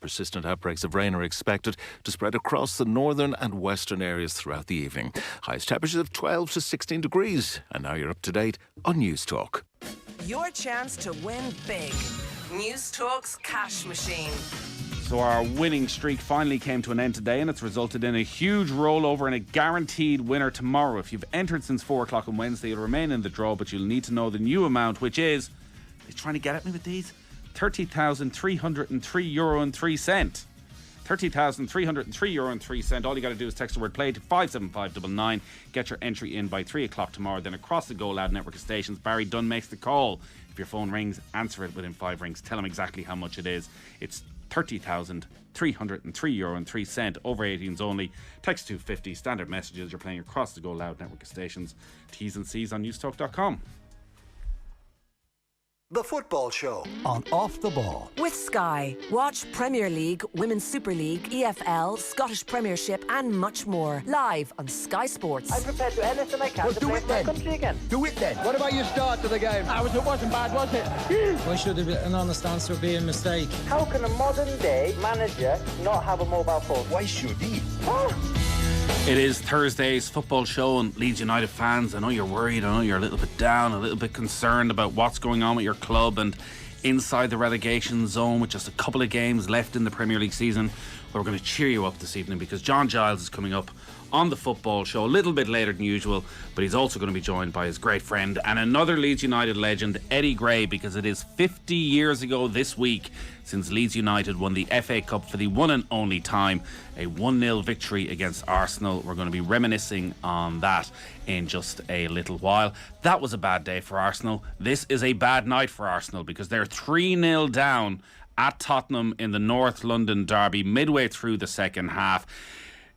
Persistent outbreaks of rain are expected to spread across the northern and western areas throughout the evening. Highest temperatures of 12 to 16 degrees. And now you're up to date on News Talk. Your chance to win big. News Talk's cash machine. So our winning streak finally came to an end today, and it's resulted in a huge rollover and a guaranteed winner tomorrow. If you've entered since 4 o'clock on Wednesday, you'll remain in the draw, but you'll need to know the new amount, which is... They're trying to get at me with these... €30,303.03. €30,303.03. All you got to do is text the word play to 57599. Get your entry in by 3 o'clock tomorrow. Then across the Go Loud network of stations, Barry Dunn makes the call. If your phone rings, answer it within 5 rings. Tell him exactly how much it is. It's €30,303.03. Over 18s only. Text 250. Standard messages. You're playing across the Go Loud network of stations. T's and C's on newstalk.com. The Football Show on Off the Ball. With Sky. Watch Premier League, Women's Super League, EFL, Scottish Premiership and much more. Live on Sky Sports. I'm prepared to do anything I can to play for my country again. Do it then. What about your start to the game? It wasn't bad, was it? Why should an honest answer be a mistake? How can a modern day manager not have a mobile phone? Why should he? It is Thursday's football show, and Leeds United fans, I know you're worried, I know you're a little bit down, a little bit concerned about what's going on with your club and inside the relegation zone with just a couple of games left in the Premier League season. Well, we're going to cheer you up this evening because John Giles is coming up on the football show a little bit later than usual, but he's also going to be joined by his great friend and another Leeds United legend, Eddie Gray, because it is 50 years ago this week since Leeds United won the FA Cup for the one and only time, a 1-0 victory against Arsenal. We're going to be reminiscing on that in just a little while. That was a bad day for Arsenal. This is a bad night for Arsenal because they're 3-0 down at Tottenham in the North London derby midway through the second half.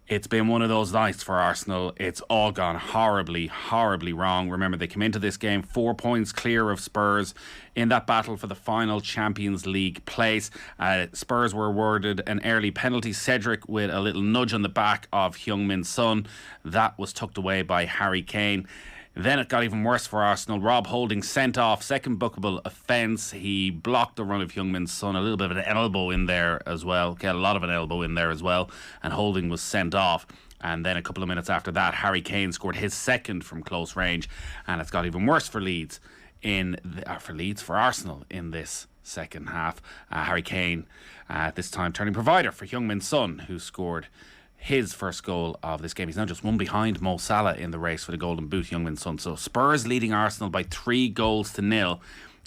It's been one of those nights for Arsenal. It's all gone horribly, horribly wrong. Remember, they came into this game 4 points clear of Spurs in that battle for the final Champions League place. Spurs were awarded an early penalty. Cedric with a little nudge on the back of Heung-min Son. That was tucked away by Harry Kane. Then it got even worse for Arsenal. Rob Holding sent off, second bookable offence. He blocked the run of Heung-min Son, a little bit of an elbow in there as well. Okay, a lot of an elbow in there as well. And Holding was sent off. And then a couple of minutes after that, Harry Kane scored his second from close range. And it's got even worse for Leeds for Arsenal in this second half. Harry Kane, this time turning provider for Heung-min Son, who scored his first goal of this game. He's now just one behind Mo Salah in the race for the Golden Boot, Heung-min Son. So Spurs leading Arsenal by 3-0,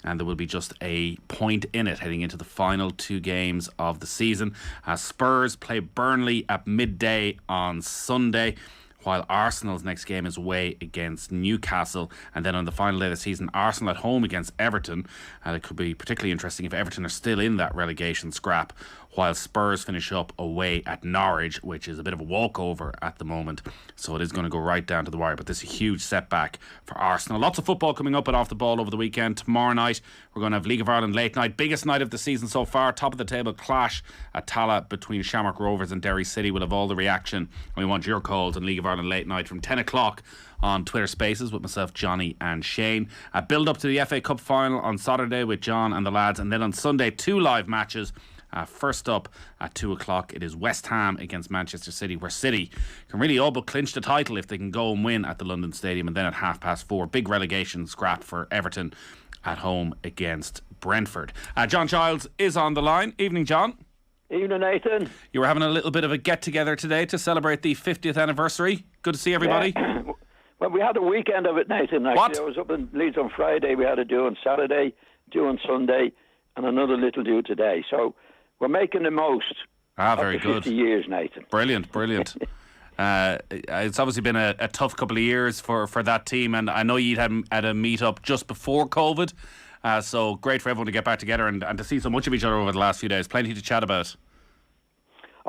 and there will be just a point in it heading into the final 2 games of the season. Spurs play Burnley at midday on Sunday, while Arsenal's next game is away against Newcastle. And then on the final day of the season, Arsenal at home against Everton. And it could be particularly interesting if Everton are still in that relegation scrap, while Spurs finish up away at Norwich, which is a bit of a walkover at the moment. So it is going to go right down to the wire. But this is a huge setback for Arsenal. Lots of football coming up and off the ball over the weekend. Tomorrow night, we're going to have League of Ireland late night. Biggest night of the season so far. Top of the table clash at Tallaght between Shamrock Rovers and Derry City. We'll have all the reaction. We want your calls on League of Ireland late night from 10 o'clock on Twitter Spaces with myself, Johnny and Shane. Build up to the FA Cup final on Saturday with John and the lads. And then on Sunday, 2 live matches. First up at 2 o'clock, it is West Ham against Manchester City, where City can really all but clinch the title if they can go and win at the London Stadium. And then at 4:30, big relegation scrap for Everton at home against Brentford. John Giles is on the line. Evening, John. Evening, Nathan. You were having a little bit of a get-together today to celebrate the 50th anniversary. Good to see everybody. Yeah. Well, we had a weekend of it, Nathan. Actually, What? I was up in Leeds on Friday. We had a do on Saturday, do on Sunday, and another little do today. So we're making the most Very of the good. 50 years, Nathan. Brilliant. It's obviously been a tough couple of years for that team, and I know you'd had a meet-up just before COVID, so great for everyone to get back together and to see so much of each other over the last few days. Plenty to chat about.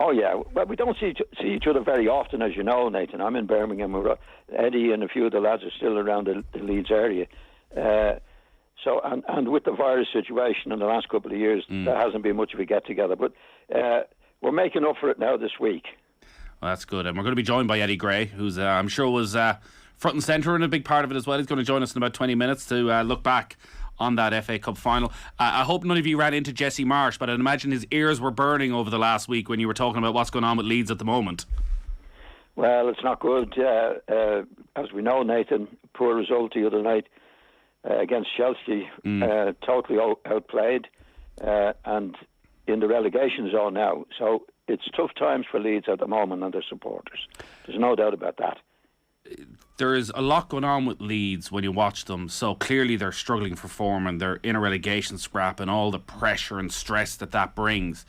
Oh, yeah. Well, we don't see each other very often, as you know, Nathan. I'm in Birmingham. Eddie and a few of the lads are still around the Leeds area. So, and with the virus situation in the last couple of years, there hasn't been much of a get-together. But we're making up for it now this week. Well, that's good. And we're going to be joined by Eddie Gray, who's I'm sure was front and centre and a big part of it as well. He's going to join us in about 20 minutes to look back on that FA Cup final. I hope none of you ran into Jesse Marsh, but I'd imagine his ears were burning over the last week when you were talking about what's going on with Leeds at the moment. Well, it's not good. As we know, Nathan, poor result the other night against Chelsea. Totally outplayed and in the relegation zone now. So it's tough times for Leeds at the moment and their supporters. There's no doubt about that. There is a lot going on with Leeds when you watch them. So clearly they're struggling for form and they're in a relegation scrap and all the pressure and stress that brings.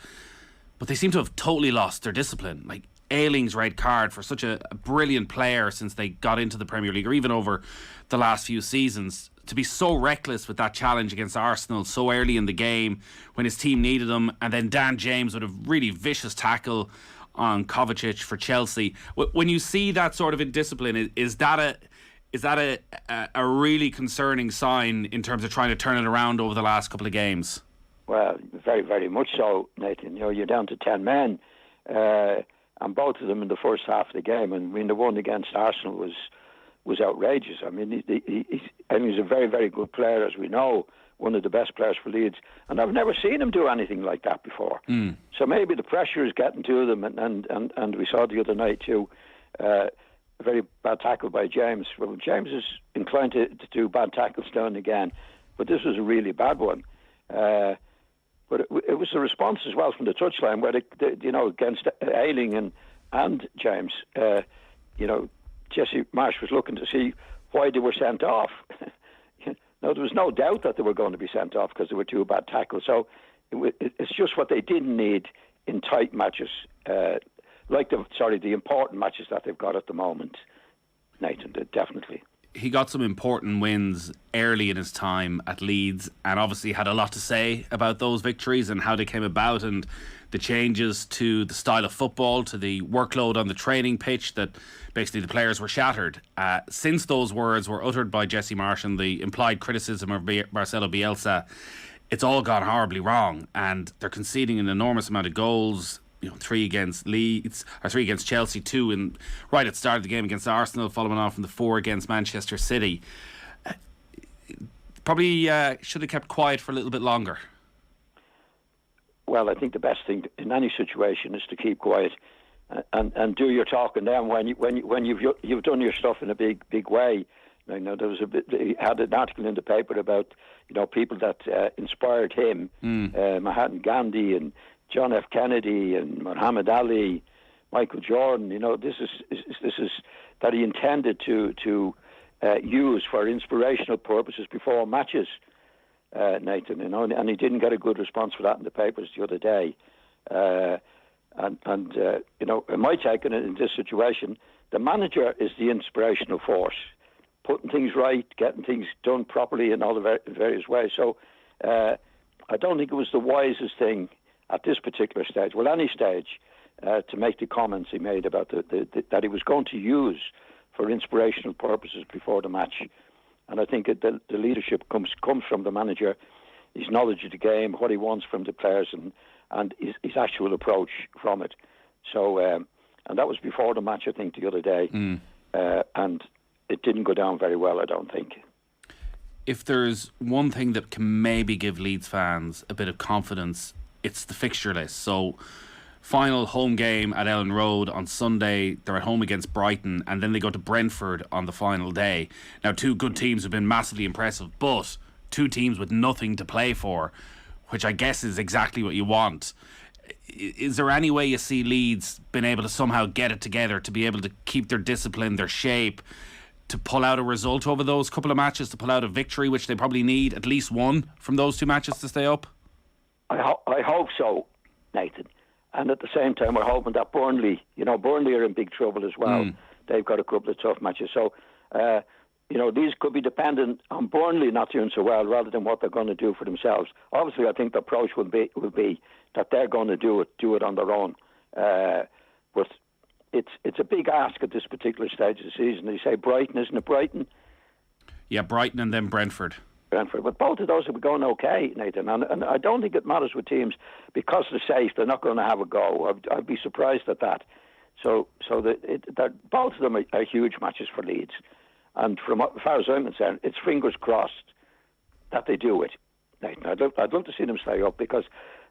But they seem to have totally lost their discipline. Like Ayling's red card for such a brilliant player since they got into the Premier League, or even over the last few seasons, to be so reckless with that challenge against Arsenal so early in the game when his team needed him, and then Dan James with a really vicious tackle on Kovacic for Chelsea. When you see that sort of indiscipline, is that a really concerning sign in terms of trying to turn it around over the last couple of games? Well, very, very much so, Nathan. You know, you're down to 10 men. And both of them in the first half of the game. And I mean, the one against Arsenal was outrageous. I mean, he's a very, very good player, as we know, one of the best players for Leeds. And I've never seen him do anything like that before. So maybe the pressure is getting to them. And we saw the other night too, a very bad tackle by James. Well, James is inclined to do bad tackles now and again, but this was a really bad one. But it was a response as well from the touchline where, against Ayling and James, Jesse Marsh was looking to see why they were sent off. Now, there was no doubt that they were going to be sent off because they were two bad tackles. So it's just what they didn't need in tight matches, like the important matches that they've got at the moment, Nathan, definitely. He got some important wins early in his time at Leeds and obviously had a lot to say about those victories and how they came about and the changes to the style of football, to the workload on the training pitch, that basically the players were shattered. Since those words were uttered by Jesse Marsh and the implied criticism of Marcelo Bielsa, it's all gone horribly wrong and they're conceding an enormous amount of goals. 3 against Leeds, or 3 against Chelsea, 2 right at the start of the game against Arsenal, following on from the 4 against Manchester City. Probably should have kept quiet for a little bit longer. Well, I think the best thing in any situation is to keep quiet and do your talking then when you've done your stuff in a big way. There was he had an article in the paper about people that inspired him, Mahatma Gandhi and John F. Kennedy and Muhammad Ali, Michael Jordan. This is that he intended to use for inspirational purposes before matches, Nathan. And he didn't get a good response for that in the papers the other day. In my take on it in this situation, the manager is the inspirational force, putting things right, getting things done properly in all the various ways. So I don't think it was the wisest thing at this particular stage, well, any stage, to make the comments he made about that he was going to use for inspirational purposes before the match. And I think the leadership comes from the manager, his knowledge of the game, what he wants from the players, and his actual approach from it. So, and that was before the match, I think, the other day. And it didn't go down very well, I don't think. If there's one thing that can maybe give Leeds fans a bit of confidence, it's the fixture list. So final home game at Ellen Road on Sunday, they're at home against Brighton, and then they go to Brentford on the final day. Now, 2 good teams have been massively impressive, but 2 teams with nothing to play for, which I guess is exactly what you want. Is there any way you see Leeds being able to somehow get it together, to be able to keep their discipline, their shape, to pull out a result over those couple of matches, to pull out a victory, which they probably need at least one from those 2 matches to stay up? I hope so, Nathan. And at the same time, we're hoping that Burnley are in big trouble as well. They've got a couple of tough matches. So, these could be dependent on Burnley not doing so well rather than what they're going to do for themselves. Obviously, I think the approach will be that they're going to do it on their own. But it's a big ask at this particular stage of the season. You say Brighton, isn't it Brighton? Yeah, Brighton and then Brentford. But both of those will be going okay, Nathan. And I don't think it matters with teams because they're safe. They're not going to have a go. I'd be surprised at that. So that both of them are huge matches for Leeds. And from as far as I'm concerned, it's fingers crossed that they do it. I'd love to see them stay up because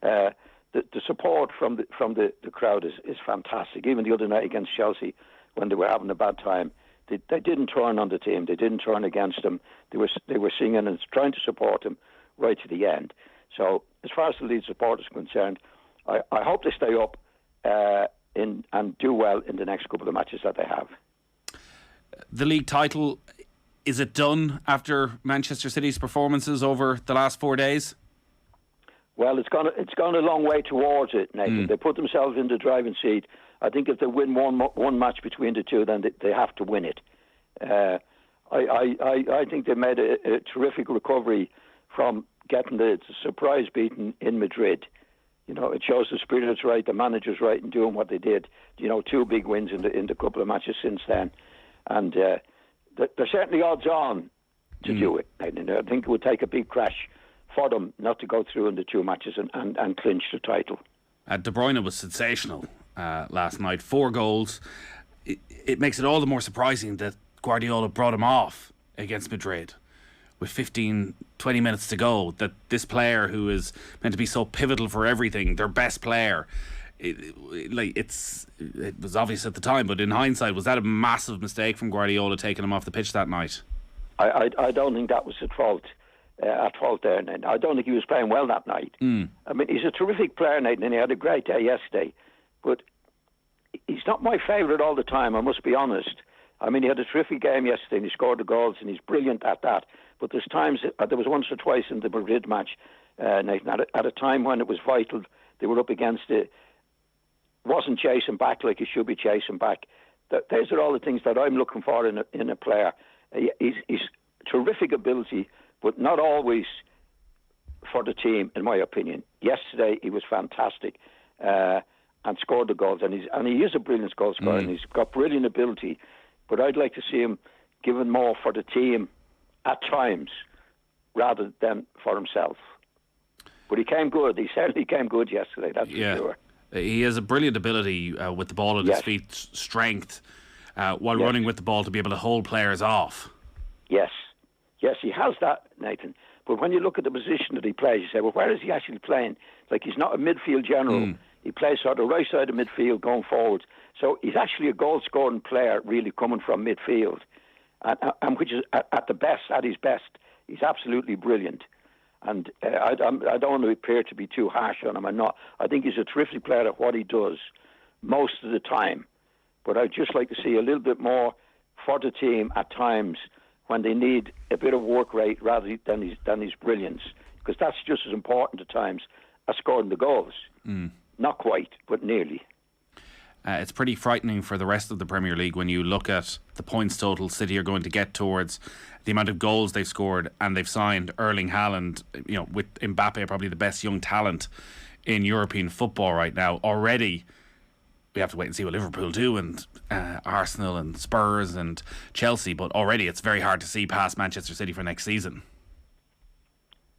the support from the crowd is fantastic. Even the other night against Chelsea, when they were having a bad time, they didn't turn on the team. They didn't turn against them. They were singing and trying to support them right to the end. So as far as the Leeds support is concerned, I hope they stay up and do well in the next couple of matches that they have. The league title, is it done after Manchester City's performances over the last 4 days? Well, it's gone a long way towards it, Nathan. They put themselves in the driving seat. I think if they win one match between the two, then they have to win it. I think they made a terrific recovery from getting the surprise beating in Madrid. You know, it shows the spirit's right, the manager's right in doing what they did. You know, 2 big wins in the couple of matches since then, and they're certainly odds on to do it. I think it would take a big crash for them not to go through in the 2 matches and clinch the title. De Bruyne was sensational last night. 4 goals. It makes it all the more surprising that Guardiola brought him off against Madrid with 15, 20 minutes to go, that this player who is meant to be so pivotal for everything, their best player, it was obvious at the time, but in hindsight, was that a massive mistake from Guardiola taking him off the pitch that night? I don't think that was at fault there, Nathan. I don't think he was playing well that night. I mean, he's a terrific player, Nathan, and he had a great day yesterday, but he's not my favourite all the time, I must be honest. I mean, he had a terrific game yesterday and he scored the goals and he's brilliant at that. But there's times, there was once or twice in the Madrid match, Nathan, at a time when it was vital, they were up against it, wasn't chasing back like he should be chasing back. Those are all the things that I'm looking for in a player. He's terrific ability, but not always for the team, in my opinion. Yesterday, he was fantastic and scored the goals. And he is a brilliant goal scorer and he's got brilliant ability. But I'd like to see him given more for the team at times rather than for himself. But he came good. He certainly came good yesterday, that's for sure. He has a brilliant ability with the ball at his feet, strength, while running with the ball to be able to hold players off. Yes, he has that, Nathan. But when you look at the position that he plays, you say, well, where is he actually playing? Like, he's not a midfield general. He plays sort of right side of midfield going forward. So he's actually a goal-scoring player really coming from midfield. And which is at his best, he's absolutely brilliant. And I don't want to appear to be too harsh on him. I'm not. I think he's a terrific player at what he does most of the time. But I'd just like to see a little bit more for the team at times when they need a bit of work rate rather than his brilliance. Because that's just as important at times as scoring the goals. Not quite, but nearly. It's pretty frightening for the rest of the Premier League when you look at the points total City are going to get towards, the amount of goals they've scored, and they've signed Erling Haaland, you know, with Mbappe probably the best young talent in European football right now. Already, we have to wait and see what Liverpool do, and Arsenal and Spurs and Chelsea, but already it's very hard to see past Manchester City for next season.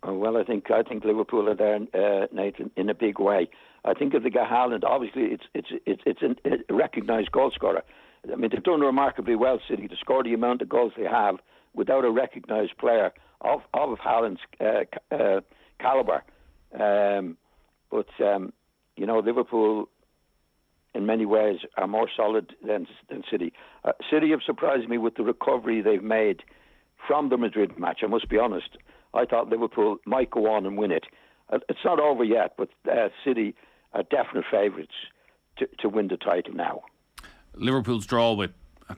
Oh, well, I think Liverpool are there, Nathan, in a big way. I think if they get Haaland, obviously it's a recognised goal scorer. I mean, they've done remarkably well, City, to score the amount of goals they have without a recognised player of Haaland's calibre. But you know, Liverpool, in many ways, are more solid than City. City have surprised me with the recovery they've made from the Madrid match. I must be honest. I thought Liverpool might go on and win it. It's not over yet, but City are definite favourites to win the title now. Liverpool's draw with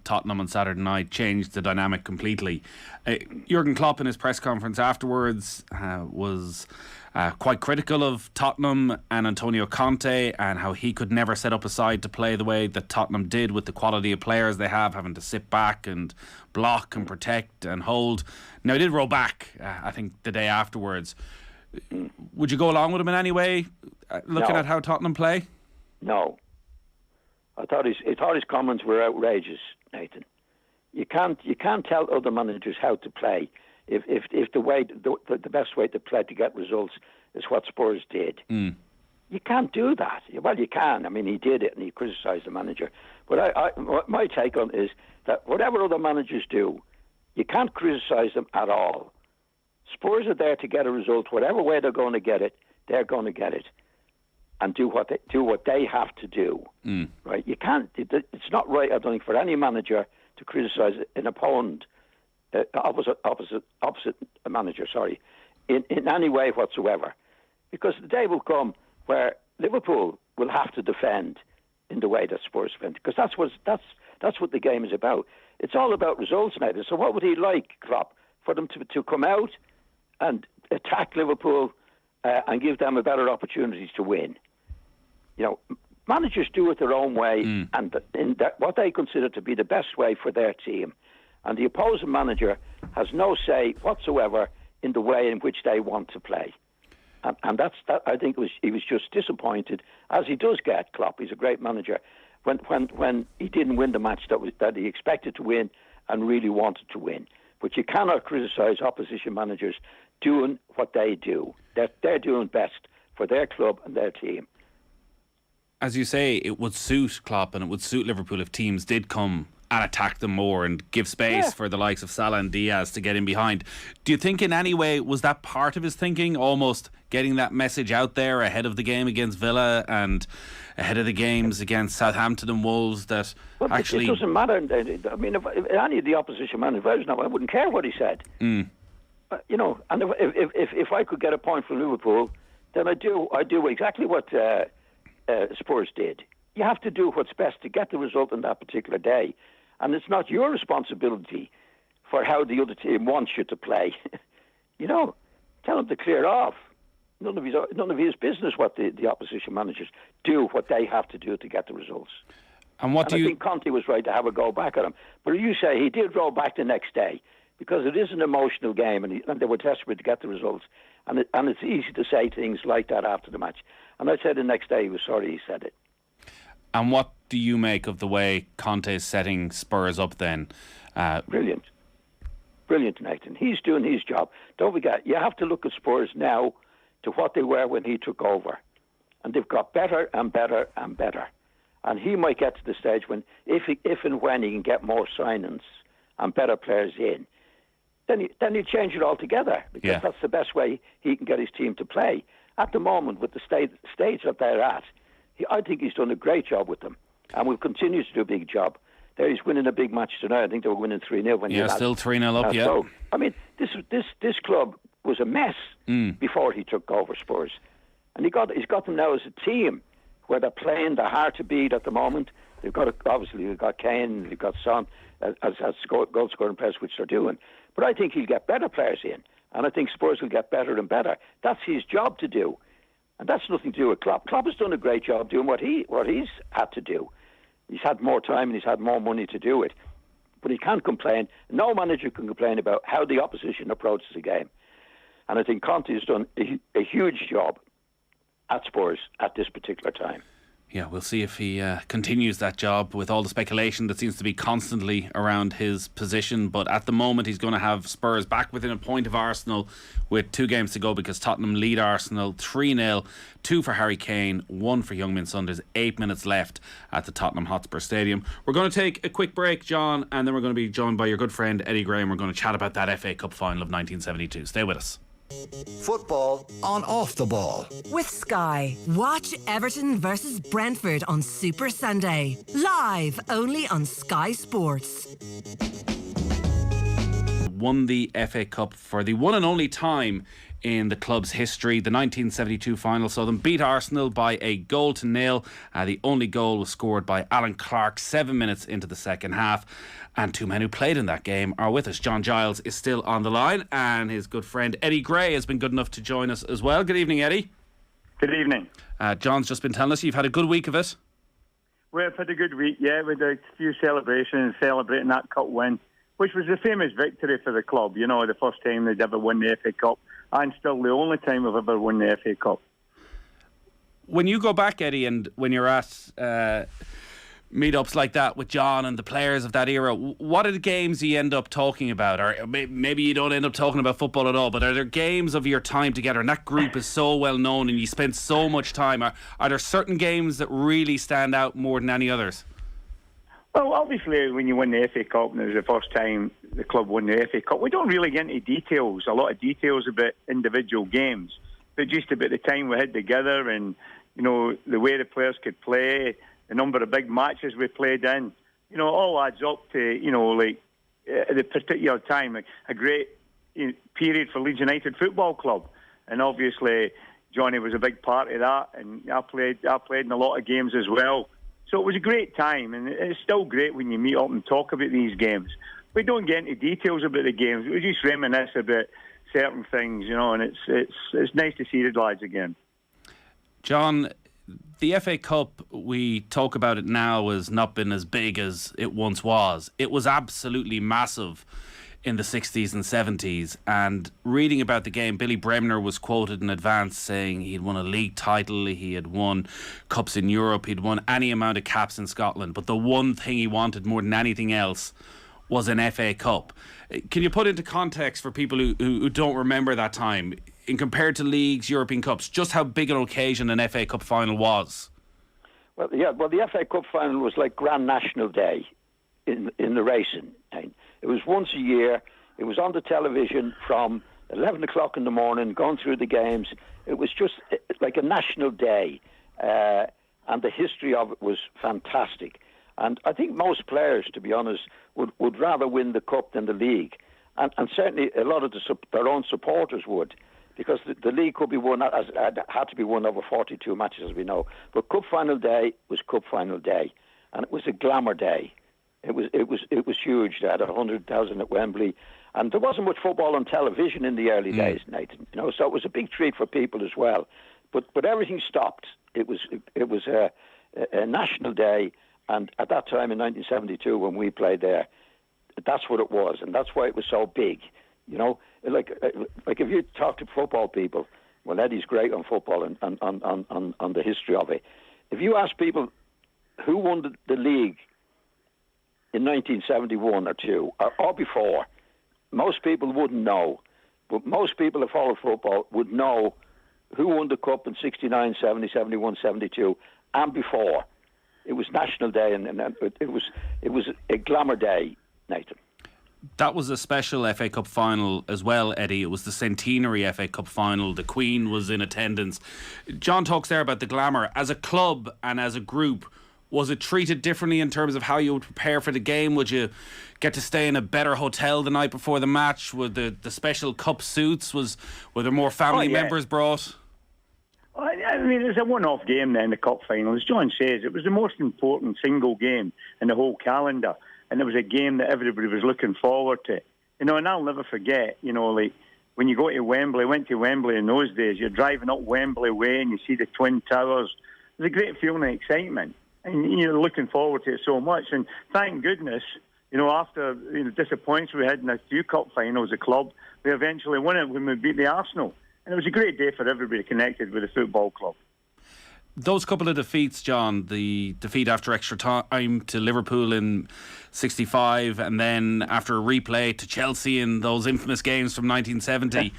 Tottenham on Saturday night changed the dynamic completely. Jurgen Klopp in his press conference afterwards was quite critical of Tottenham and Antonio Conte and how he could never set up a side to play the way that Tottenham did with the quality of players they have, having to sit back and block and protect and hold. Now, he did roll back, I think, the day afterwards. Would you go along with him in any way, looking at how Tottenham play? No. I thought his comments were outrageous, Nathan. You can't tell other managers how to play if the best way to play to get results is what Spurs did. You can't do that. Well, you can. I mean, he did it and he criticised the manager. But my take on it is that whatever other managers do, you can't criticise them at all. Spurs are there to get a result. Whatever way they're going to get it, they're going to get it, and do what they have to do. Right? You can't. It's not right, I don't think, for any manager to criticise an opponent, opposite manager. Sorry, in any way whatsoever, because the day will come where Liverpool will have to defend in the way that Spurs defend, because that's what the game is about. It's all about results now. So what would he like, Klopp, for them to come out and attack Liverpool and give them a better opportunities to win? You know, managers do it their own way, and what they consider to be the best way for their team. And the opposing manager has no say whatsoever in the way in which they want to play. And that's that. I think he was just disappointed, as he does get. Klopp, he's a great manager, when he didn't win the match that he expected to win and really wanted to win. But you cannot criticise opposition managers doing what they do. They're doing best for their club and their team. As you say, it would suit Klopp and it would suit Liverpool if teams did come and attack them more and give space for the likes of Salah and Diaz to get in behind. Do you think in any way was that part of his thinking, almost getting that message out there ahead of the game against Villa and ahead of the games against Southampton and Wolves, that actually... It doesn't matter. I mean, if any of the opposition managers, I wouldn't care what he said. You know, and if I could get a point from Liverpool, then I do exactly what Spurs did. You have to do what's best to get the result on that particular day. And it's not your responsibility for how the other team wants you to play. You know, tell them to clear off. None of his business what the opposition managers do, what they have to do to get the results. And I think Conte was right to have a go back at him. But you say he did roll back the next day, because it is an emotional game, and they were desperate to get the results. And it's easy to say things like that after the match. And I said the next day he was sorry he said it. And what do you make of the way Conte is setting Spurs up then? Brilliant, Nathan. He's doing his job. Don't forget, you have to look at Spurs now to what they were when he took over. And they've got better and better and better. And he might get to the stage when, if and when he can get more signings and better players in, then he'll change it altogether, because that's the best way he can get his team to play. At the moment, with the stage that they're at, I think he's done a great job with them, and will continue to do a big job. There, he's winning a big match tonight. I think they were winning 3-0 still 3-0 up. So, I mean, this club was a mess before he took over Spurs, and he's got them now as a team where they're playing. They're hard to beat at the moment. They've got Kane, they've got Son as goal scoring players, which they're doing. But I think he'll get better players in, and I think Spurs will get better and better. That's his job to do. And that's nothing to do with Klopp. Klopp has done a great job doing what he's had to do. He's had more time and he's had more money to do it. But he can't complain. No manager can complain about how the opposition approaches the game. And I think Conte has done a huge job at Spurs at this particular time. Yeah, we'll see if he continues that job with all the speculation that seems to be constantly around his position. But at the moment, he's going to have Spurs back within a point of Arsenal with 2 games to go, because Tottenham lead Arsenal 3-0, 2 for Harry Kane, 1 for Heung-min Son. There's 8 minutes left at the Tottenham Hotspur Stadium. We're going to take a quick break, John, and then we're going to be joined by your good friend Eddie Gray, and we're going to chat about that FA Cup final of 1972. Stay with us. Football on Off the Ball. With Sky. Watch Everton versus Brentford on Super Sunday. Live only on Sky Sports. Won the FA Cup for the one and only time in the club's history. The 1972 final saw them beat Arsenal by a 1-0. The only goal was scored by Alan Clark 7 minutes into the second half. And 2 men who played in that game are with us. John Giles is still on the line, and his good friend Eddie Gray has been good enough to join us as well. Good evening, Eddie. Good evening. John's just been telling us you've had a good week of it. We've had a good week, yeah, with a few celebrations, celebrating that cup win, which was a famous victory for the club. You know, the first time they'd ever won the FA Cup, and still the only time we've ever won the FA Cup. When you go back, Eddie, and when you're at meetups like that with John and the players of that era, what are the games you end up talking about? Or maybe you don't end up talking about football at all, but are there games of your time together? And that group is so well known and you spent so much time. Are there certain games that really stand out more than any others? Well, obviously, when you win the FA Cup, and it was the first time the club won the FA Cup, we don't really get into details, a lot of details about individual games, but just about the time we had together and, you know, the way the players could play, the number of big matches we played in. You know, it all adds up to, you know, like, at the particular time, a great period for Leeds United Football Club. And obviously, Johnny was a big part of that, and I played in a lot of games as well. So it was a great time, and it's still great when you meet up and talk about these games. We don't get into details about the games. We just reminisce about certain things, you know, and it's nice to see the lads again. John, the FA Cup, we talk about it now as not been as big as it once was. It was absolutely massive in the 60s and 70s, and reading about the game, Billy Bremner was quoted in advance saying he'd won a league title, he had won cups in Europe, he'd won any amount of caps in Scotland, but the one thing he wanted more than anything else was an FA Cup. Can you put into context for people who don't remember that time, in compared to leagues, European Cups, just how big an occasion an FA Cup final was? Well, the FA Cup final was like Grand National Day in the racing. It was once a year. It was on the television from 11 o'clock in the morning, going through the games. It was just like a national day. And the history of it was fantastic. And I think most players, to be honest, would rather win the Cup than the league. And certainly a lot of their own supporters would. Because the league could be won, had to be won over 42 matches, as we know. But Cup Final Day was Cup Final Day. And it was a glamour day. It was huge. They had 100,000 at Wembley, and there wasn't much football on television in the early days, Nathan. You know, so it was a big treat for people as well. But everything stopped. It was a national day, and at that time in 1972, when we played there, that's what it was, and that's why it was so big. You know, like if you talk to football people, well, Eddie's great on football and on the history of it. If you ask people who won the league in 1971 or 2 or before, most people wouldn't know. But most people who follow football would know who won the Cup in 69, 70, 71, 72 and before. It was National Day, and it was a glamour day, Nathan. That was a special FA Cup final as well, Eddie. It was the centenary FA Cup final. The Queen was in attendance. John talks there about the glamour. As a club and as a group, was it treated differently in terms of how you would prepare for the game? Would you get to stay in a better hotel the night before the match? Were the special cup suits? Were there more family members brought? I mean, it's a one-off game then, the cup final. As John says, it was the most important single game in the whole calendar. And it was a game that everybody was looking forward to. You know, and I'll never forget, you know, like when you go to Wembley, I went to Wembley in those days, you're driving up Wembley Way and you see the Twin Towers. It was a great feeling of excitement. And you're looking forward to it so much. And thank goodness, you know, after disappointments we had in a few cup finals, the club, we eventually won it when we beat the Arsenal. And it was a great day for everybody connected with the football club. Those couple of defeats, John, the defeat after extra time to Liverpool in 65 and then after a replay to Chelsea in those infamous games from 1970,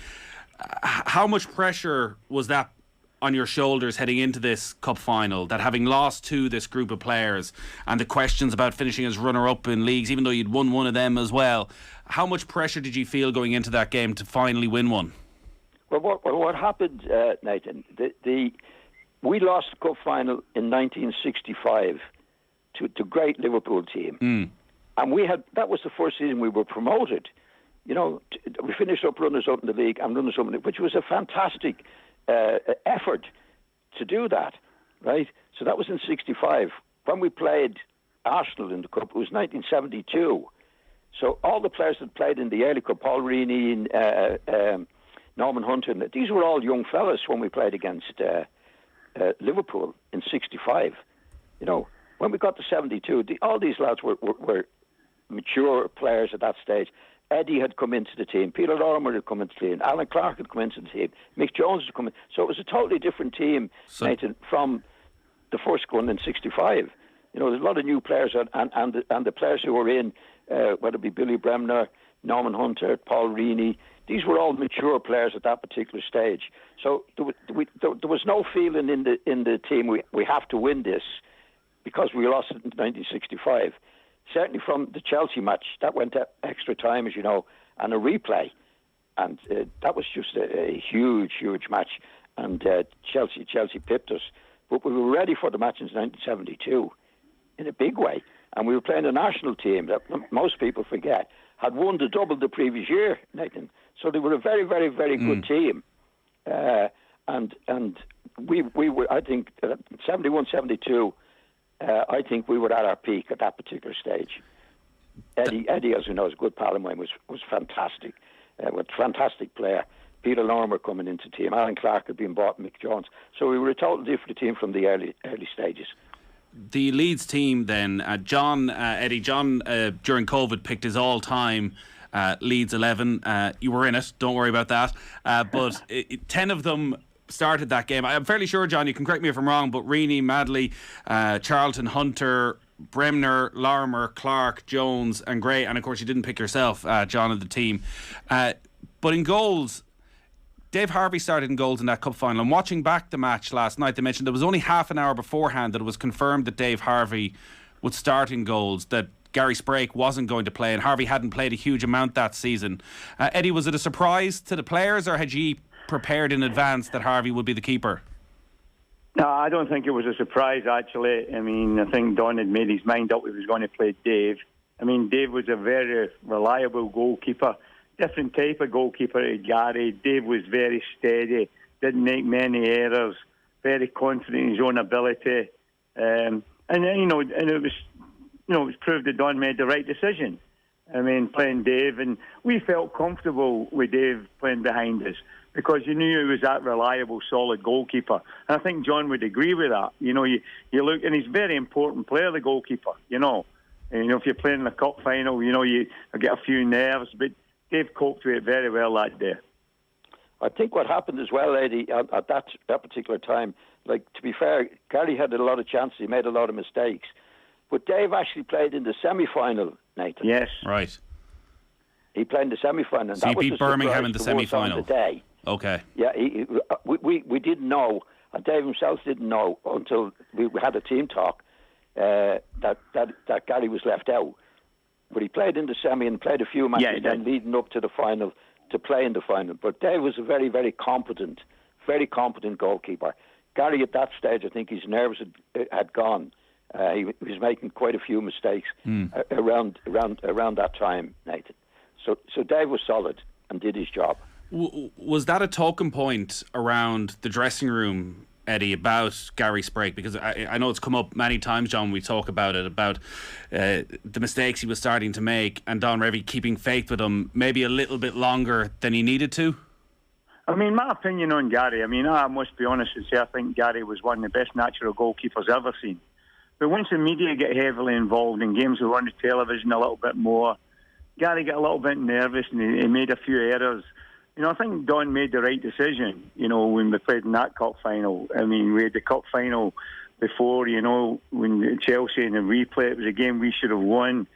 how much pressure was that on your shoulders heading into this cup final, that having lost to this group of players and the questions about finishing as runner-up in leagues, even though you'd won one of them as well, how much pressure did you feel going into that game to finally win one? Well, what happened, Nathan, we lost the cup final in 1965 to a great Liverpool team. And that was the first season we were promoted. You know, we finished up runners-up in the league and runners-up in the league, which was a fantastic effort to do that, right? So that was in 65. When we played Arsenal in the Cup, it was 1972. So all the players that played in the early Cup, Paul Reaney, Norman Hunter, these were all young fellas when we played against Liverpool in 65. You know, when we got to 72, all these lads were mature players at that stage. Eddie had come into the team, Peter Lorimer had come into the team, Alan Clark had come into the team, Mick Jones had come in. So it was a totally different team, Nathan, from the first one in 65. You know, there's a lot of new players, and the players who were in, whether it be Billy Bremner, Norman Hunter, Paul Reaney, these were all mature players at that particular stage. So there was no feeling in the team we have to win this because we lost it in 1965. certainly from the Chelsea match, that went to extra time, as you know, and a replay. And that was just a huge, huge match. And Chelsea pipped us. But we were ready for the match in 1972 in a big way. And we were playing a national team that most people forget had won the double the previous year, Nathan. So they were a very, very, very good team. And we were, I think, 71, 72, I think we were at our peak at that particular stage. Eddie, as you know, is a good pal of mine, was fantastic. Was a fantastic player. Peter Lorimer coming into the team. Alan Clark had been bought, Mick Jones. So we were a total different team from the early stages. The Leeds team then, John during COVID picked his all-time Leeds 11. You were in it, don't worry about that. But 10 of them started that game. I'm fairly sure, John, you can correct me if I'm wrong, but Reaney, Madley, Charlton, Hunter, Bremner, Lorimer, Clark, Jones and Gray, and of course you didn't pick yourself, John, of the team. But in goals, Dave Harvey started in goals in that cup final. And watching back the match last night, they mentioned there was only half an hour beforehand that it was confirmed that Dave Harvey would start in goals, that Gary Sprake wasn't going to play, and Harvey hadn't played a huge amount that season. Eddie, was it a surprise to the players, or had you prepared in advance that Harvey would be the keeper? No, I don't think it was a surprise, actually. I mean, I think Don had made his mind up he was going to play Dave. I mean, Dave was a very reliable goalkeeper. Different type of goalkeeper to Gary. Dave was very steady, didn't make many errors, very confident in his own ability, and it was proved that Don made the right decision. I mean, playing Dave, and we felt comfortable with Dave playing behind us because you knew he was that reliable, solid goalkeeper. And I think John would agree with that. You look, and he's a very important player, the goalkeeper. And, if you're playing in a cup final, you get a few nerves, but Dave coped with it very well that day. I think what happened as well, Eddie, at that particular time, like, to be fair, Gary had a lot of chances, he made a lot of mistakes, but Dave actually played in the semi-final, Nathan. Yes. Right. He played in the semi-final. So he beat Birmingham in the semi-final. Okay. Yeah, we didn't know, and Dave himself didn't know until we had a team talk that Gary was left out. But he played in the semi and played a few matches then leading up to the final to play in the final. But Dave was a very, very competent goalkeeper. Gary, at that stage, I think his nerves had gone. He was making quite a few mistakes around that time, Nathan. So Dave was solid and did his job. Was that a talking point around the dressing room, Eddie, about Gary Sprake? Because I know it's come up many times, John, we talk about it, about the mistakes he was starting to make, and Don Revie keeping faith with him maybe a little bit longer than he needed to. I mean, my opinion on Gary, I must be honest and say I think Gary was one of the best natural goalkeepers I've ever seen. But once the media get heavily involved in games were on the television a little bit more, Gary got a little bit nervous and he made a few errors. I think Don made the right decision, when we played in that cup final. I mean, we had the cup final before, when Chelsea in the replay, it was a game we should have won.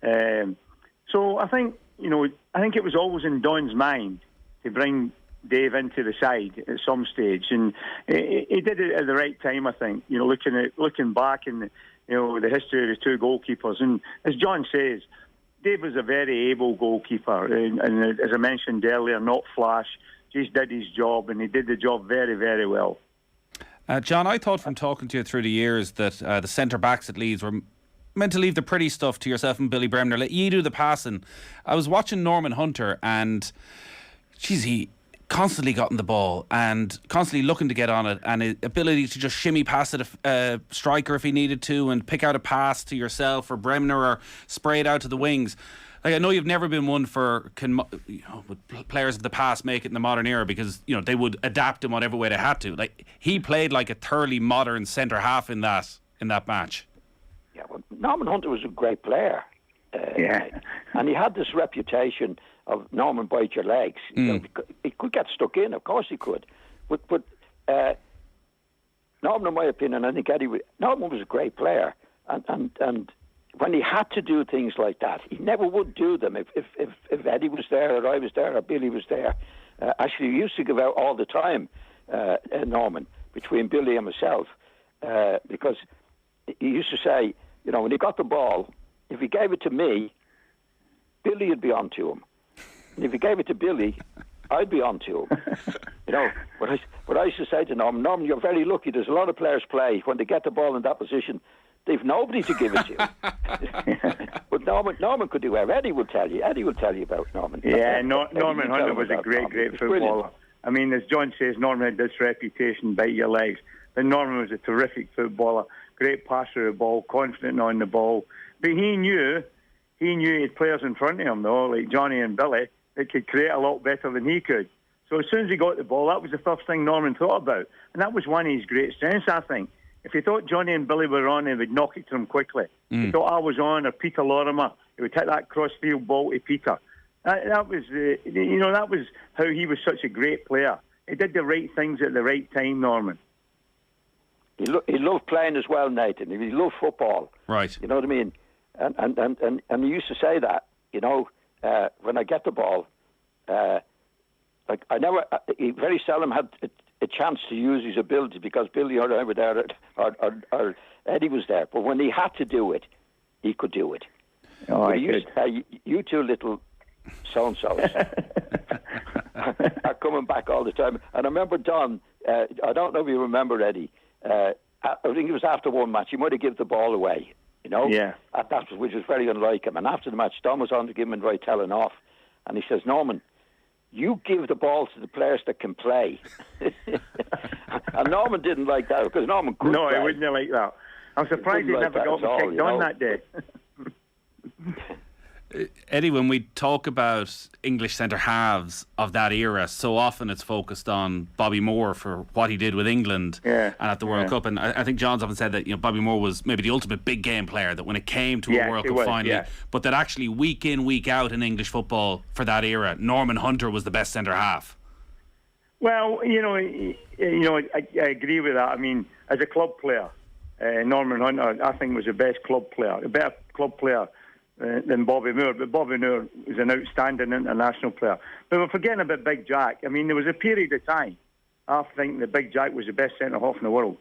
So I think, it was always in Don's mind to bring Dave into the side at some stage. And he did it at the right time, I think, looking back in the history of the two goalkeepers. And as John says, Dave was a very able goalkeeper, and as I mentioned earlier, not flash, just did his job, and he did the job very, very well. John, I thought from talking to you through the years that the centre-backs at Leeds were meant to leave the pretty stuff to yourself and Billy Bremner. Let you do the passing. I was watching Norman Hunter, and he constantly got in the ball and constantly looking to get on it, and his ability to just shimmy past it a striker if he needed to, and pick out a pass to yourself or Bremner or spray it out to the wings. Like, I know you've never been one for would players of the past make it in the modern era, because they would adapt in whatever way they had to. Like, he played like a thoroughly modern centre half in that match. Yeah, well, Norman Hunter was a great player. And he had this reputation of Norman bite your legs. He could get stuck in, of course he could. But Norman, in my opinion, I think Norman was a great player. And when he had to do things like that, he never would do them. If Eddie was there, or I was there, or Billy was there. Actually, he used to give out all the time, Norman, between Billy and myself, because he used to say, when he got the ball, if he gave it to me, Billy would be on to him. And if he gave it to Billy, I'd be on to him. You know, what I used to say to Norman, you're very lucky. There's a lot of players play, when they get the ball in that position, they've nobody to give it to. But Norman could do whatever. Eddie will tell you about Norman. Yeah, Norman Hunter was a great footballer. Brilliant. I mean, as John says, Norman had this reputation, bite your legs. But Norman was a terrific footballer, great passer of the ball, confident on the ball. But he knew he had players in front of him, though, like Johnny and Billy, that could create a lot better than he could. So as soon as he got the ball, that was the first thing Norman thought about. And that was one of his great strengths, I think. If he thought Johnny and Billy were on, he would knock it to them quickly. If he thought I was on, or Peter Lorimer, he would hit that cross-field ball to Peter. That was, that was how he was such a great player. He did the right things at the right time, Norman. He loved playing as well, Nathan. He loved football. Right. You know what I mean? And he used to say that, when I get the ball, he very seldom had a chance to use his ability because Billy or I were there, or Eddie was there. But when he had to do it, he could do it. Oh, I used to say, you two little so-and-sos are coming back all the time. And I remember Don, I don't know if you remember, Eddie, I think it was after one match, he might have given the ball away, Yeah. Which was very unlike him. And after the match, Don was on to give him a right telling off. And he says, Norman, you give the ball to the players that can play. And Norman didn't like that because Norman could play. No, he wouldn't like that. I'm surprised he never got me kicked on that day. Eddie, when we talk about English centre-halves of that era, so often it's focused on Bobby Moore for what he did with England and at the World Cup. And I think John's often said that Bobby Moore was maybe the ultimate big game player, that when it came to a World Cup final, but that actually week in, week out in English football for that era, Norman Hunter was the best centre-half. Well, I agree with that. I mean, as a club player, Norman Hunter, I think, was the best club player, a better club player than Bobby Moore. But Bobby Moore was an outstanding international player. But we're forgetting about Big Jack. I mean, there was a period of time, I think, that Big Jack was the best centre-half in the world.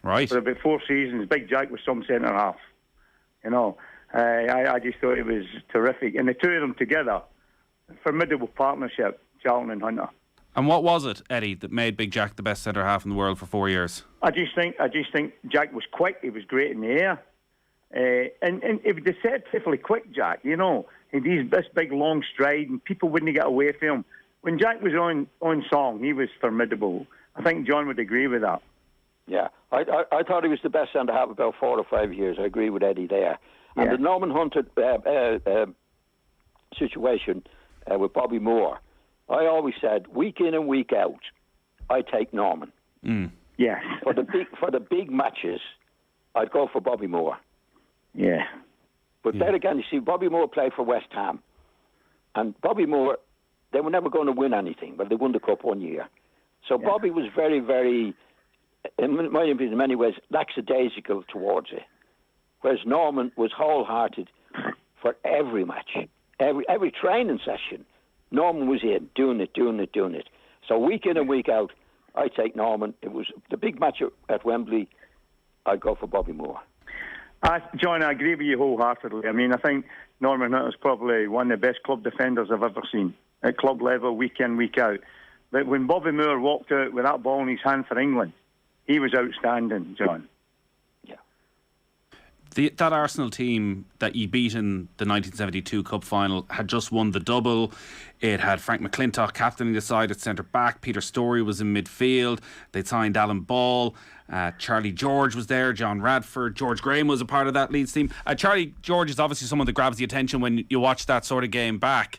Right. For about 4 seasons, Big Jack was some centre-half. I just thought it was terrific. And the two of them together, formidable partnership, Charlton and Hunter. And what was it, Eddie, that made Big Jack the best centre-half in the world for 4 years? I just think Jack was quick. He was great in the air. And it was deceptively quick, Jack, He had this big long stride and people wouldn't get away from him. When Jack was on song, he was formidable. I think John would agree with that. Yeah, I thought he was the best centre-half about 4 or 5 years. I agree with Eddie there. And the Norman Hunter situation with Bobby Moore, I always said, week in and week out, I take Norman. Yeah. For the big matches, I'd go for Bobby Moore. Yeah. But then again, you see, Bobby Moore played for West Ham. And Bobby Moore, they were never going to win anything, but they won the cup 1 year. So Bobby was very, very, in my opinion, in many ways, lackadaisical towards it. Whereas Norman was wholehearted for every match, every training session. Norman was in, doing it. So week in and week out, I take Norman. It was the big match at Wembley, I'd go for Bobby Moore. John, I agree with you wholeheartedly. I mean, I think Norman Hunter's probably one of the best club defenders I've ever seen at club level, week in, week out. But when Bobby Moore walked out with that ball in his hand for England, he was outstanding, John. That Arsenal team that you beat in the 1972 Cup final had just won the double. It had Frank McClintock captaining the side at centre-back. Peter Storey was in midfield. They'd signed Alan Ball. Charlie George was there. John Radford. George Graham was a part of that Leeds team. Charlie George is obviously someone that grabs the attention when you watch that sort of game back.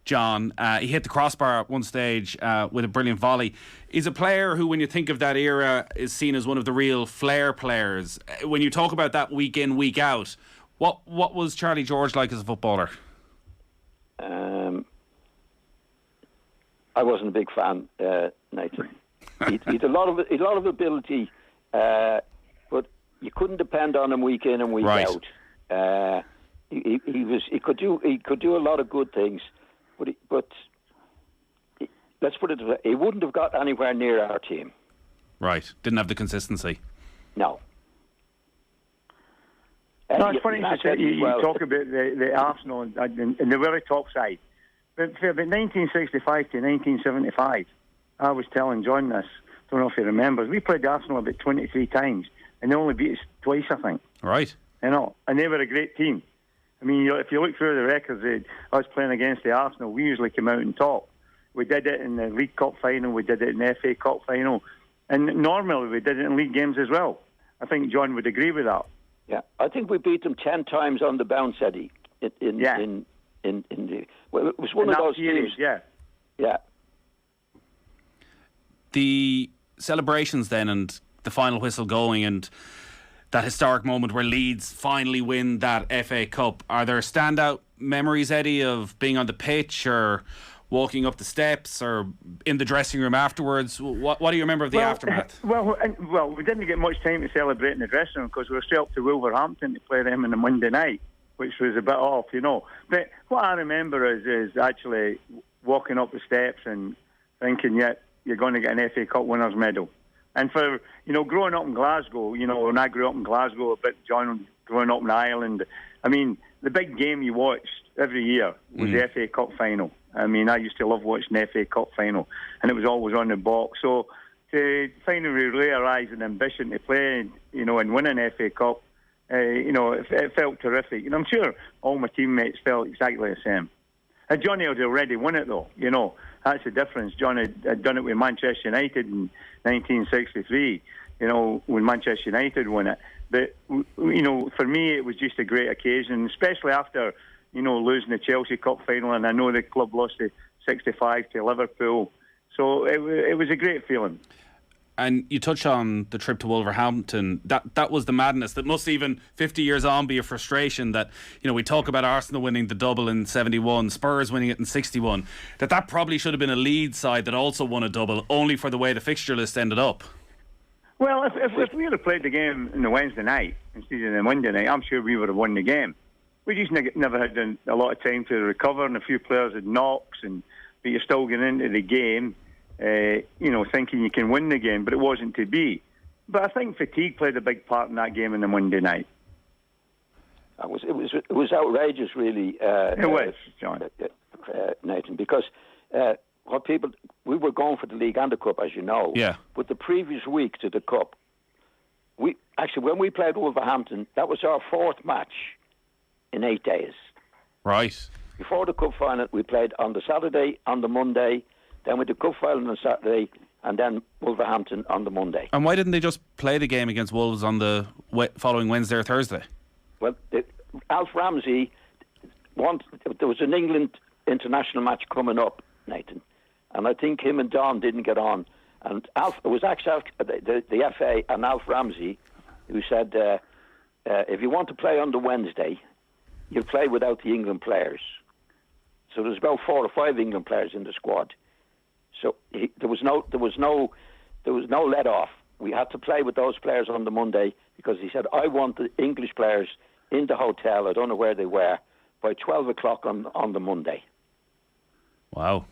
John, he hit the crossbar at one stage with a brilliant volley. He's a player who, when you think of that era, is seen as one of the real flair players. When you talk about that week in, week out, what was Charlie George like as a footballer? I wasn't a big fan, Nathan. He'd a lot of ability, but you couldn't depend on him week in and week out. He could do a lot of good things. But let's put it this way, he wouldn't have got anywhere near our team. Right. Didn't have the consistency. No. No, it's funny you talk about the Arsenal and the very top side. But for about 1965 to 1975, I was telling John this, don't know if he remembers, we played Arsenal about 23 times and they only beat us twice, I think. Right. You know, and they were a great team. I mean, if you look through the records, us playing against the Arsenal, we usually came out on top. We did it in the League Cup final, we did it in the FA Cup final, and normally we did it in league games as well. I think John would agree with that. Yeah, I think we beat them 10 times on the bounce, Eddie. Well, it was one of those series, teams. Yeah. The celebrations then and the final whistle going and that historic moment where Leeds finally win that FA Cup. Are there standout memories, Eddie, of being on the pitch or walking up the steps or in the dressing room afterwards? What do you remember of the aftermath? Well, we didn't get much time to celebrate in the dressing room because we were straight up to Wolverhampton to play them on the Monday night, which was a bit off, you know. But what I remember is actually walking up the steps and thinking, yeah, you're going to get an FA Cup winners medal. And for, you know, growing up in Glasgow, you know, when I grew up in Glasgow, a bit John growing up in Ireland, I mean, the big game you watched every year was the FA Cup final. I mean, I used to love watching the FA Cup final, and it was always on the box. So to finally realise an ambition to play, you know, and win an FA Cup, you know, it felt terrific. And I'm sure all my teammates felt exactly the same. And Johnny had already won it, though, you know. That's the difference. John had done it with Manchester United in 1963, you know, when Manchester United won it. But, you know, for me, it was just a great occasion, especially after, you know, losing the Chelsea Cup final, and I know the club lost the 65 to Liverpool. So it was a great feeling. And you touch on the trip to Wolverhampton. That was the madness. That must even 50 years on be a frustration that, you know, we talk about Arsenal winning the double in 71, Spurs winning it in 61. That probably should have been a Leeds side that also won a double, only for the way the fixture list ended up. Well, if we had played the game on the Wednesday night instead of the Monday night, I'm sure we would have won the game. We just never had a lot of time to recover, and a few players had knocks, but you're still getting into the game, you know, thinking you can win the game, but it wasn't to be. But I think fatigue played a big part in that game on the Monday night. It was outrageous, really. It was, John. Nathan, because we were going for the league and the cup, as you know. Yeah. But the previous week to the cup, when we played Wolverhampton, that was our fourth match in 8 days. Right. Before the cup final, we played on the Saturday, on the Monday, then with the cup final on the Saturday, and then Wolverhampton on the Monday. And why didn't they just play the game against Wolves on the following Wednesday or Thursday? Well, Alf Ramsey, there was an England international match coming up, Nathan, and I think him and Don didn't get on. And it was actually the FA and Alf Ramsey who said, if you want to play on the Wednesday, you'll play without the England players. So there's about 4 or 5 England players in the squad. So there was no let off. We had to play with those players on the Monday because he said, I want the English players in the hotel, I don't know where they were, by 12 o'clock on the Monday. Wow.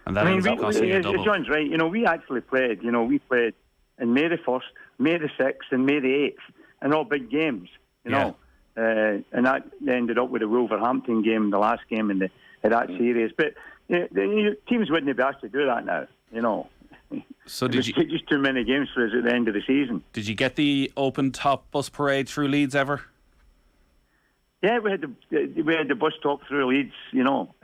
And that ends up costing you a double. John's right. You know, we actually played. You know, we played in May the 1st, May the 6th, and May the 8th, and all big games. You know, and that ended up with the Wolverhampton game, the last game in that series. But the teams wouldn't be asked to do that now. You know, so just too many games for us at the end of the season. Did you get the open top bus parade through Leeds ever? Yeah, we had the bus top through Leeds. You know.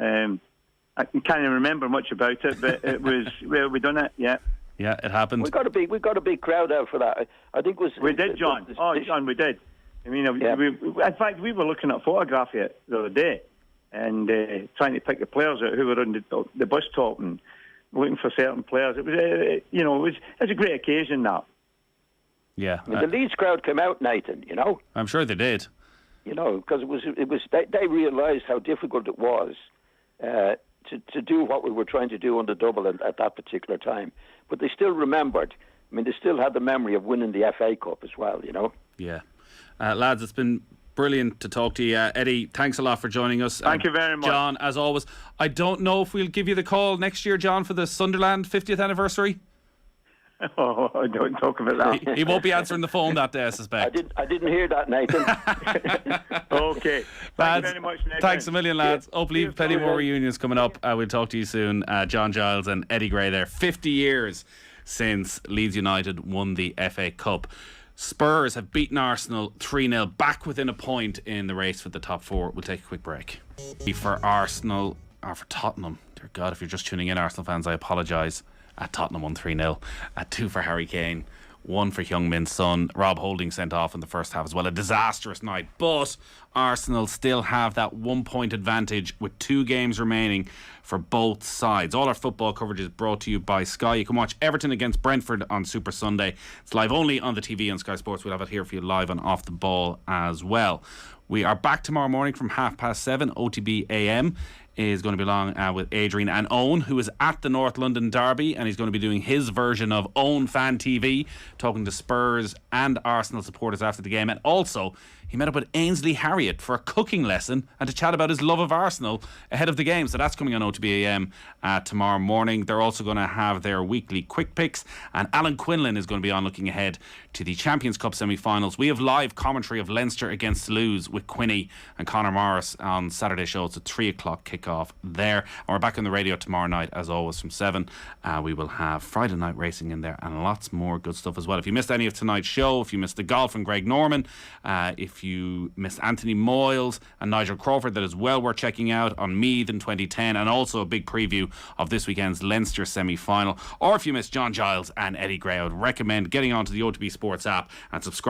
I can't even remember much about it, but it was we done it. Yeah, it happened. We got a big crowd out for that. I think it was. We did, John. John, we did. I mean, in fact, we were looking at a photograph of it the other day, and trying to pick the players out who were on the bus top and looking for certain players. It was, it was a great occasion. That. Yeah. I mean, the Leeds crowd came out, Nathan. You know. I'm sure they did. You know, because they realised how difficult it was. To do what we were trying to do on the double at that particular time. But they still remembered. I mean, they still had the memory of winning the FA Cup as well, you know? Yeah. Lads, it's been brilliant to talk to you. Eddie, thanks a lot for joining us. Thank you very much. John, as always. I don't know if we'll give you the call next year, John, for the Sunderland 50th anniversary. Oh, don't talk about that. He won't be answering the phone that day, I suspect. I didn't hear that, Nathan. Okay. Thank you very much, Nathan. Thanks a million, lads. Hopefully you've plenty more reunions coming up. We'll talk to you soon. John Giles and Eddie Gray there. 50 years since Leeds United won the FA Cup. Spurs have beaten Arsenal 3-0, back within a point in the race for the top four. We'll take a quick break. For Arsenal, or for Tottenham, dear God, if you're just tuning in, Arsenal fans, I apologise. Tottenham won 3-0. 2 for Harry Kane, 1 for Heung-Min Son. Rob Holding sent off in the first half as well. A disastrous night. But Arsenal still have that 1 point advantage with 2 games remaining for both sides. All our football coverage is brought to you by Sky. You can watch Everton against Brentford on Super Sunday. It's live only on the TV on Sky Sports. We'll have it here for you live on Off the Ball as well. We are back tomorrow morning from 7:30. OTB AM is going to be along with Adrian and Owen, who is at the North London Derby, and he's going to be doing his version of Owen Fan TV, talking to Spurs and Arsenal supporters after the game. And also, he met up with Ainsley Harriott for a cooking lesson and to chat about his love of Arsenal ahead of the game. So that's coming on OTB AM tomorrow morning. They're also going to have their weekly quick picks, and Alan Quinlan is going to be on looking ahead to the Champions Cup semi-finals. We have live commentary of Leinster against Toulouse with Quinny and Conor Morris on Saturday show. It's a 3 o'clock kick-off there. And we're back on the radio tomorrow night, as always, from 7. We will have Friday night racing in there and lots more good stuff as well. If you missed any of tonight's show, if you missed the golf and Greg Norman, if you missed Anthony Moyles and Nigel Crawford, that is well worth checking out on Meath in 2010, and also a big preview of this weekend's Leinster semi-final. Or if you missed John Giles and Eddie Gray, I would recommend getting onto the OTB Sports app and subscribe